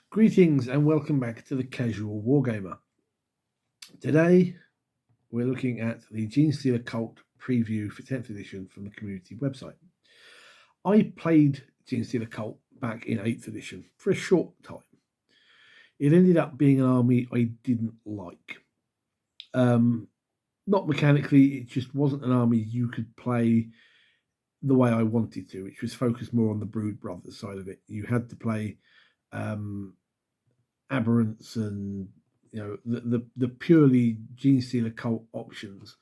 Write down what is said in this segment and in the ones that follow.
Greetings and welcome back to the Casual Wargamer. Today we're looking at the Genestealer Cult preview for 10th edition from the community website. I played Genestealer Cult back in 8th edition for a short time. It ended up being an army I didn't like. Not mechanically, it just wasn't an army you could play the way I wanted to, which was focused more on the Brood Brothers side of it. You had to play aberrants and the purely Genestealer Cult options,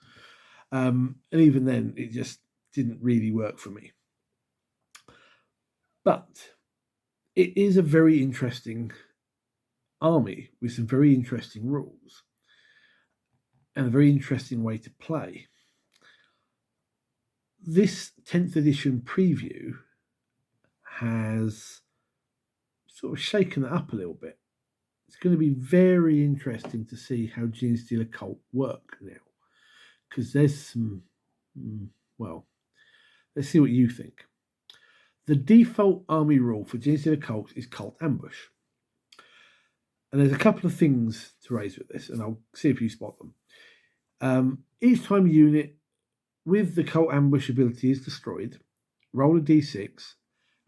and even then it just didn't really work for me. But it is a very interesting army with some very interesting rules and a very interesting way to play. This 10th edition preview has sort of shaken it up a little bit. It's going to be very interesting to see how Genestealer Cult work now, because there's some, well, let's see what you think. The default army rule for Genestealer Cults is Cult Ambush. And there's a couple of things to raise with this, and I'll see if you spot them. Each time a unit with the Cult Ambush ability is destroyed, roll a d6,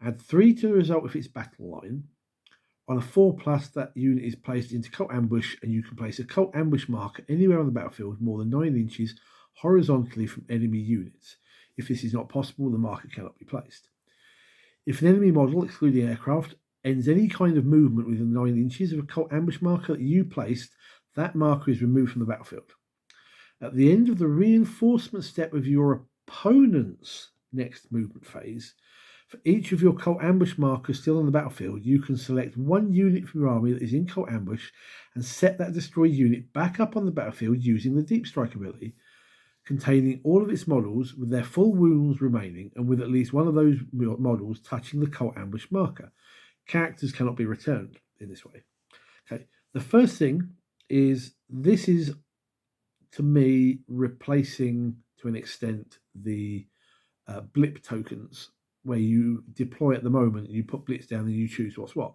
add 3 to the result of its battle line. On a 4+, that unit is placed into Cult Ambush, and you can place a Cult Ambush marker anywhere on the battlefield more than 9 inches horizontally from enemy units. If this is not possible, the marker cannot be placed. If an enemy model, excluding aircraft, ends any kind of movement within 9 inches of a Cult Ambush marker that you placed, that marker is removed from the battlefield. At the end of the reinforcement step of your opponent's next movement phase, for each of your Cult Ambush markers still on the battlefield, you can select one unit from your army that is in Cult Ambush and set that destroyed unit back up on the battlefield using the Deep Strike ability, containing all of its models with their full wounds remaining and with at least one of those models touching the Cult Ambush marker. Characters cannot be returned in this way. Okay, the first thing is this is, to me, replacing, to an extent, the blip tokens, where you deploy at the moment and you put blitz down and you choose what's what.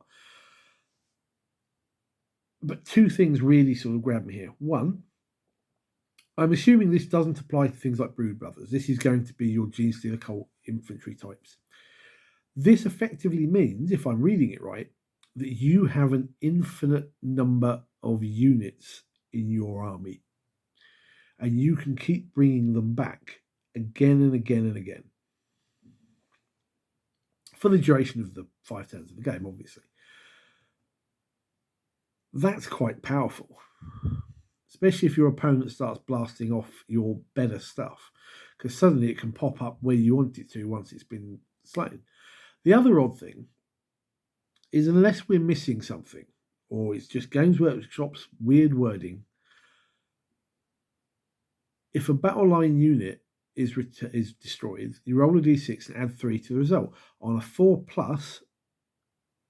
But two things really sort of grab me here. One, I'm assuming this doesn't apply to things like Brood Brothers. This is going to be your Genestealer Cult infantry types. This effectively means, if I'm reading it right, that you have an infinite number of units in your army, and you can keep bringing them back again and again and again for the duration of the 5 turns of the game, obviously. That's quite powerful, especially if your opponent starts blasting off your better stuff, because suddenly it can pop up where you want it to once it's been slain. The other odd thing is, unless we're missing something, or it's just Games Workshop's weird wording, if a battle line unit is destroyed, you roll a d6 and add 3 to the result. On a 4+,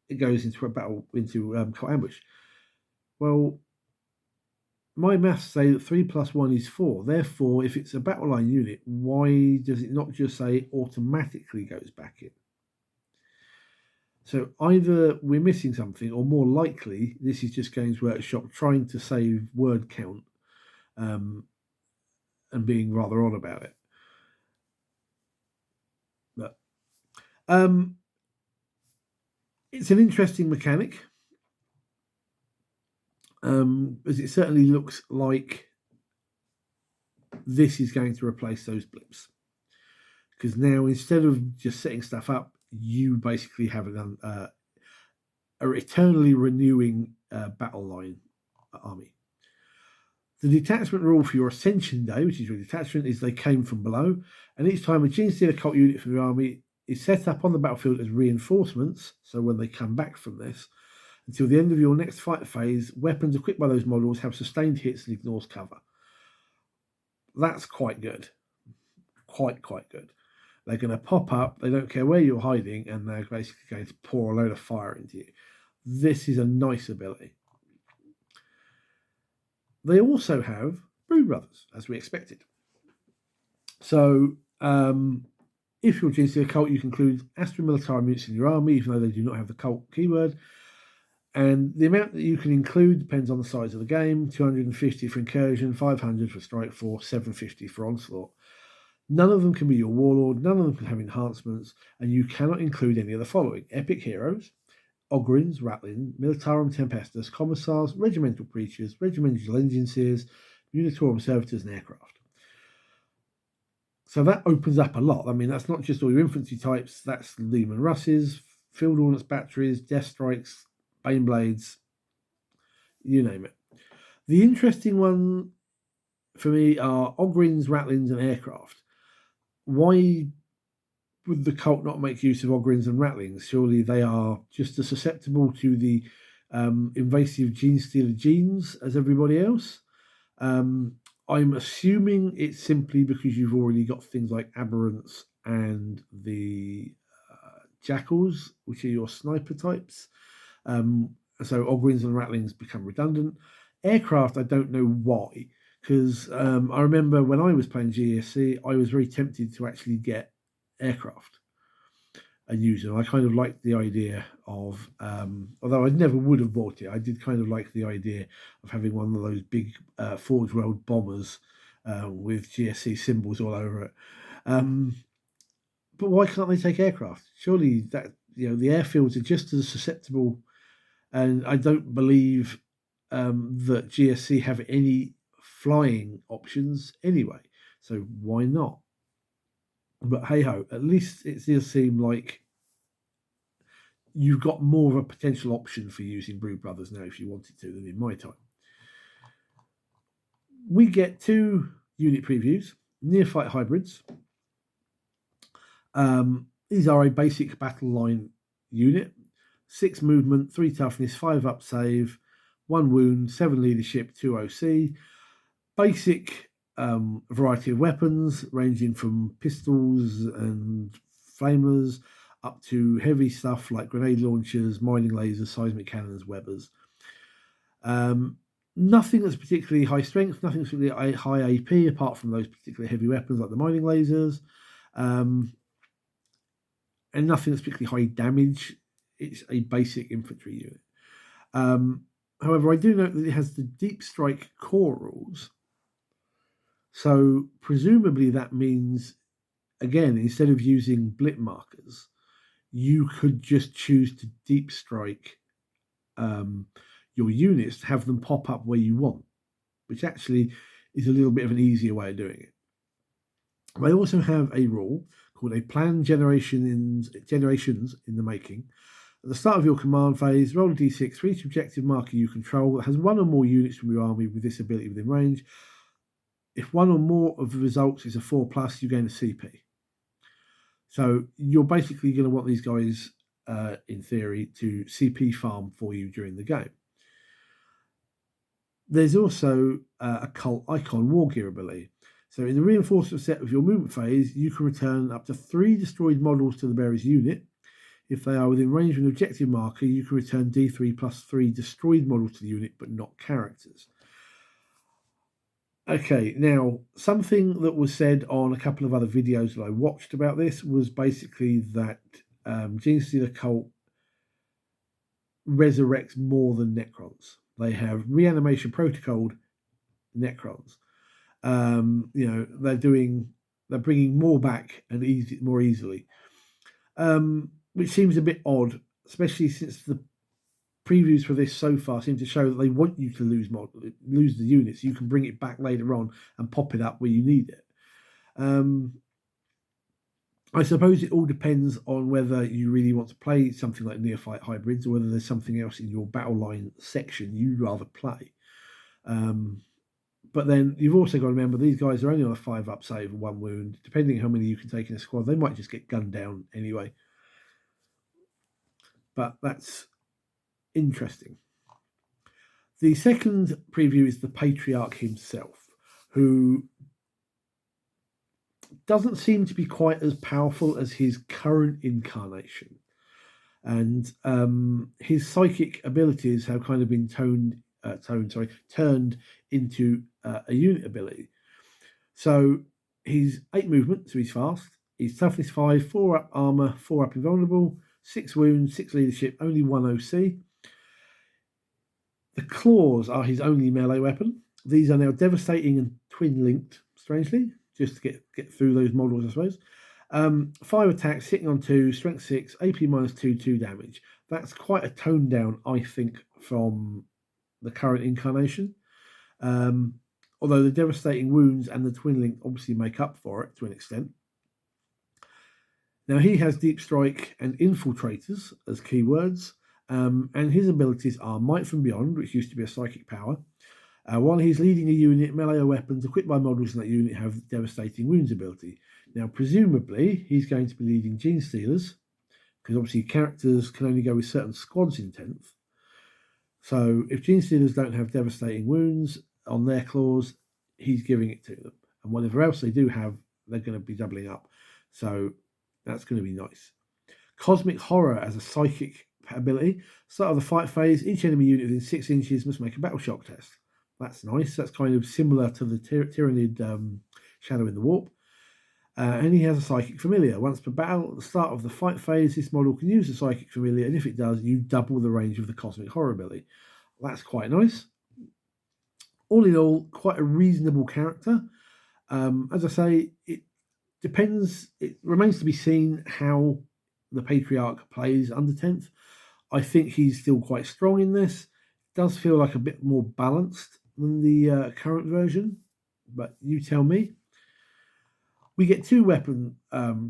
it goes into Cult Ambush. Well, my maths say that 3 + 1 is 4. Therefore, if it's a battle line unit, why does it not just say it automatically goes back in? So either we're missing something, or more likely, this is just Games Workshop trying to save word count and being rather odd about it. But it's an interesting mechanic, as it certainly looks like this is going to replace those blips. Because now, instead of just setting stuff up, you basically have a eternally renewing battle line army. The detachment rule for your Ascension Day, which is your detachment, is they came from below, and each time a Genestealer Cult unit from your army is set up on the battlefield as reinforcements, so when they come back from this, until the end of your next fight phase, weapons equipped by those models have sustained hits and ignores cover. That's quite good. Quite good. They're going to pop up, they don't care where you're hiding, and they're basically going to pour a load of fire into you. This is a nice ability. They also have Brood Brothers, as we expected. So, if you're Genestealer Cult, you can include Astra Militari units in your army, even though they do not have the cult keyword. And the amount that you can include depends on the size of the game: 250 for incursion, 500 for strike force, 750 for onslaught. None of them can be your warlord, none of them can have enhancements, and you cannot include any of the following: epic heroes, Ogrins, Ratlin, Militarum Tempestus, Commissars, Regimental Preachers, Regimental Engineers, Unitorum Servitors, and Aircraft. So that opens up a lot. I mean, that's not just all your infantry types, that's Lehman Russes, Field Ordnance Batteries, Death Strikes, Bane Blades, you name it. The interesting one for me are Ogrins, Ratlins, and Aircraft. Why would the cult not make use of Ogrins and Ratlings? Surely they are just as susceptible to the invasive Genestealer genes as everybody else. I'm assuming it's simply because you've already got things like Aberrants and the Jackals, which are your sniper types. So Ogrins and Ratlings become redundant. Aircraft, I don't know why, because I remember when I was playing GSC, I was very tempted to actually get Aircraft and use them. I kind of liked the idea of, although I never would have bought it, I did kind of like the idea of having one of those big Forge World bombers with GSC symbols all over it. But why can't they take Aircraft? Surely that the airfields are just as susceptible, and I don't believe that GSC have any flying options anyway. So why not? But hey ho, at least it does seem like you've got more of a potential option for using Brood Brothers now if you wanted to than in my time. We get 2 unit previews, Neophyte Hybrids. These are a basic battle line unit, 6 movement, 3 toughness, 5 up save, 1 wound, 7 leadership, 2 OC. Basic variety of weapons ranging from pistols and flamers up to heavy stuff like grenade launchers, mining lasers, seismic cannons, Webbers. Nothing that's particularly high strength, nothing that's particularly high AP apart from those particularly heavy weapons like the mining lasers. And nothing that's particularly high damage. It's a basic infantry unit. However, I do note that it has the deep strike core rules. So presumably that means, again, instead of using blip markers, you could just choose to deep strike your units to have them pop up where you want, which actually is a little bit of an easier way of doing it. They also have a rule called a planned generations in the making. At the start of your command phase, roll a d6 for each objective marker you control that has 1 or more units from your army with this ability within range. If 1 or more of the results is a 4+, you gain a CP. So you're basically going to want these guys, in theory, to CP farm for you during the game. There's also a cult icon war gear ability. So in the reinforcement set of your movement phase, you can return up to 3 destroyed models to the bearer's unit. If they are within range of an objective marker, you can return D3 plus 3 destroyed models to the unit, but not characters. Okay, now, something that was said on a couple of other videos that I watched about this was basically that Genestealer Cult resurrects more than Necrons. They have reanimation protocoled Necrons. They're bringing more back and more easily, which seems a bit odd, especially since the previews for this so far seem to show that they want you to lose the units. So you can bring it back later on and pop it up where you need it. I suppose it all depends on whether you really want to play something like Neophyte Hybrids or whether there's something else in your battle line section you'd rather play. But then you've also got to remember these guys are only on a 5 up save and 1 wound. Depending on how many you can take in a squad, they might just get gunned down anyway. But that's interesting. The second preview is the Patriarch himself, who doesn't seem to be quite as powerful as his current incarnation. And his psychic abilities have kind of been turned into a unit ability. So he's 8 movement, so he's fast. He's toughness 5, 4 up armor, 4 up invulnerable, 6 wounds, 6 leadership, only 1 OC. The claws are his only melee weapon. These are now devastating and twin linked, strangely, just to get through those models, I suppose. 5 attacks, hitting on 2, strength 6, AP -2, 2 damage. That's quite a tone down, I think, from the current incarnation. Although the devastating wounds and the twin link obviously make up for it to an extent. Now he has Deep Strike and Infiltrators as keywords, and his abilities are Might from Beyond, which used to be a psychic power. While he's leading a unit, melee or weapons equipped by models in that unit have devastating wounds ability. Now, presumably, he's going to be leading Genestealers, because obviously characters can only go with certain squads in 10th. So if Genestealers don't have devastating wounds on their claws, he's giving it to them. And whatever else they do have, they're going to be doubling up. So that's going to be nice. Cosmic Horror as a psychic ability. Start of the fight phase, each enemy unit within 6 inches must make a battle shock test. That's nice. That's kind of similar to the Tyrannid Shadow in the Warp. And he has a Psychic Familiar. Once per battle, at the start of the fight phase, this model can use the Psychic Familiar, and if it does, you double the range of the Cosmic Horror ability. That's quite nice. All in all, quite a reasonable character. As I say, it depends. It remains to be seen how the Patriarch plays under 10th. I think he's still quite strong in this. Does feel like a bit more balanced than the current version, but you tell me. We get 2 weapon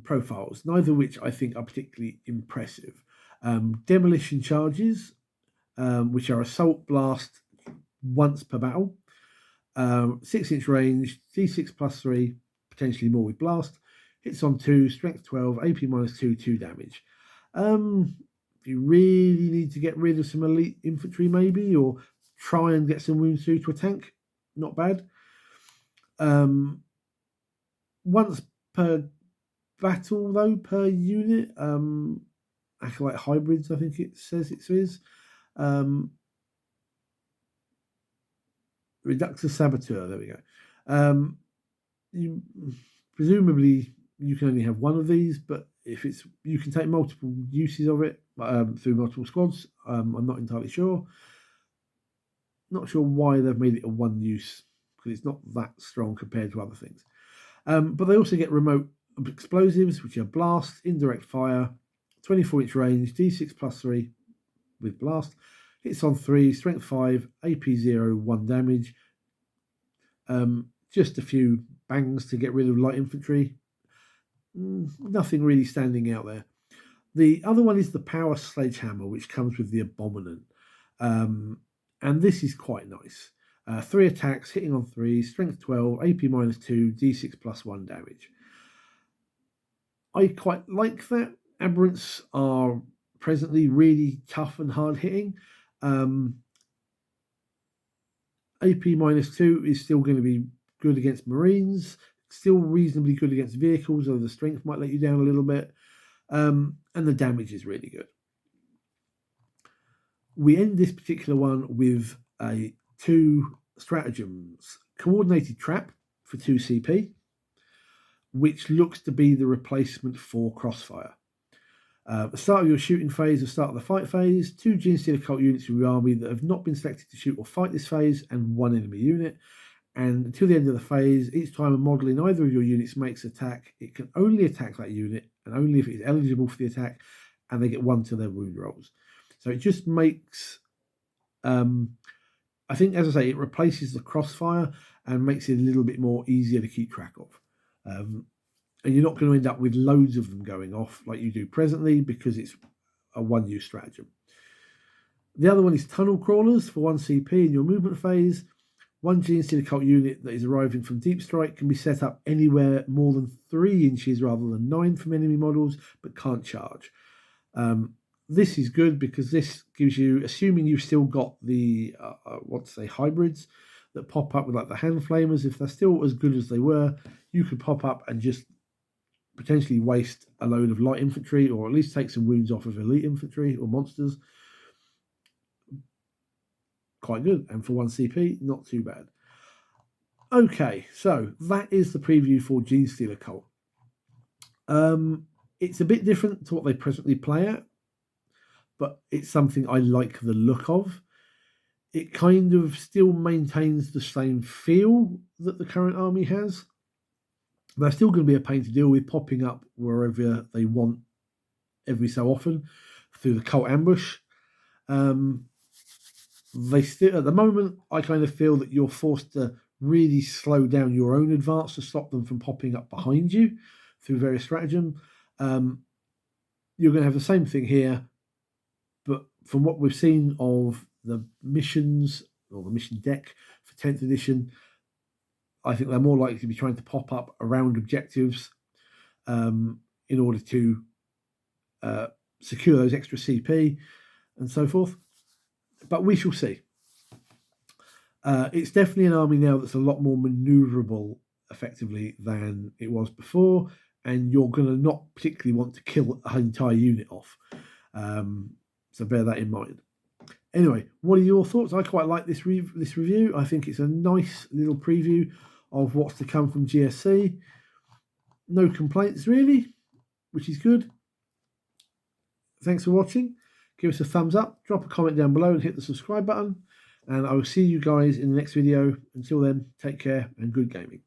profiles, neither of which I think are particularly impressive. Demolition charges, which are assault blast once per battle. 6-inch range, D6 +3, potentially more with blast. Hits on 2, strength 12, AP -2, 2 damage. If you really need to get rid of some elite infantry, maybe, or try and get some wounds through to a tank, not bad. Once per battle, though, per unit. Acolyte hybrids, I think it says it is. Reductor Saboteur, there we go. Presumably, you can only have one of these, but if it's, you can take multiple uses of it through multiple squads. I'm not entirely sure. Not sure why they've made it a one use, because it's not that strong compared to other things. But they also get remote explosives, which are blast, indirect fire, 24-inch range, D6 +3 with blast, hits on 3, strength 5, AP 0, 1 damage. Just a few bangs to get rid of light infantry. Nothing really standing out there. The other one is the Power Sledgehammer, which comes with the Abominant. And this is quite nice. 3 attacks, hitting on 3, strength 12, AP -2, D6 +1 damage. I quite like that. Aberrants are presently really tough and hard hitting. AP -2 is still going to be good against Marines, still reasonably good against vehicles, although the strength might let you down a little bit. And the damage is really good. We end this particular one with 2 stratagems. Coordinated Trap for 2 CP, which looks to be the replacement for Crossfire. At the start of your shooting phase, the start of the fight phase, 2 Genestealer Cult units from your army that have not been selected to shoot or fight this phase, and 1 enemy unit. And until the end of the phase, each time a model in either of your units makes attack, it can only attack that unit, and only if it is eligible for the attack, and they get 1 to their wound rolls. So it just makes, I think, as I say, it replaces the Crossfire and makes it a little bit more easier to keep track of. And you're not going to end up with loads of them going off like you do presently, because it's a one-use stratagem. The other one is Tunnel Crawlers for 1 CP in your movement phase. 1 Genestealer Cult unit that is arriving from Deep Strike can be set up anywhere more than 3 inches rather than 9 from enemy models, but can't charge. This is good because this gives you, assuming you've still got the, hybrids that pop up with like the hand flamers, if they're still as good as they were, you could pop up and just potentially waste a load of light infantry, or at least take some wounds off of elite infantry or monsters. Quite good. And for 1 CP, not too bad. Okay, so that is the preview for Genestealer Cult. It's a bit different to what they presently play at, but it's something I like the look of. it kind of still maintains the same feel that the current army has. They're still going to be a pain to deal with, popping up wherever they want every so often through the cult ambush. They still, at the moment, I kind of feel that you're forced to really slow down your own advance to stop them from popping up behind you through various stratagem. You're going to have the same thing here, but from what we've seen of the missions or the mission deck for 10th edition, I think they're more likely to be trying to pop up around objectives in order to secure those extra CP and so forth. But we shall see. It's definitely an army now that's a lot more maneuverable effectively than it was before, and you're going to not particularly want to kill an entire unit off. So bear that in mind. Anyway, what are your thoughts? I quite like this review. I think it's a nice little preview of what's to come from GSC. No complaints really, which is good. Thanks for watching. Give us a thumbs up, drop a comment down below and hit the subscribe button. And I will see you guys in the next video. Until then, take care and good gaming.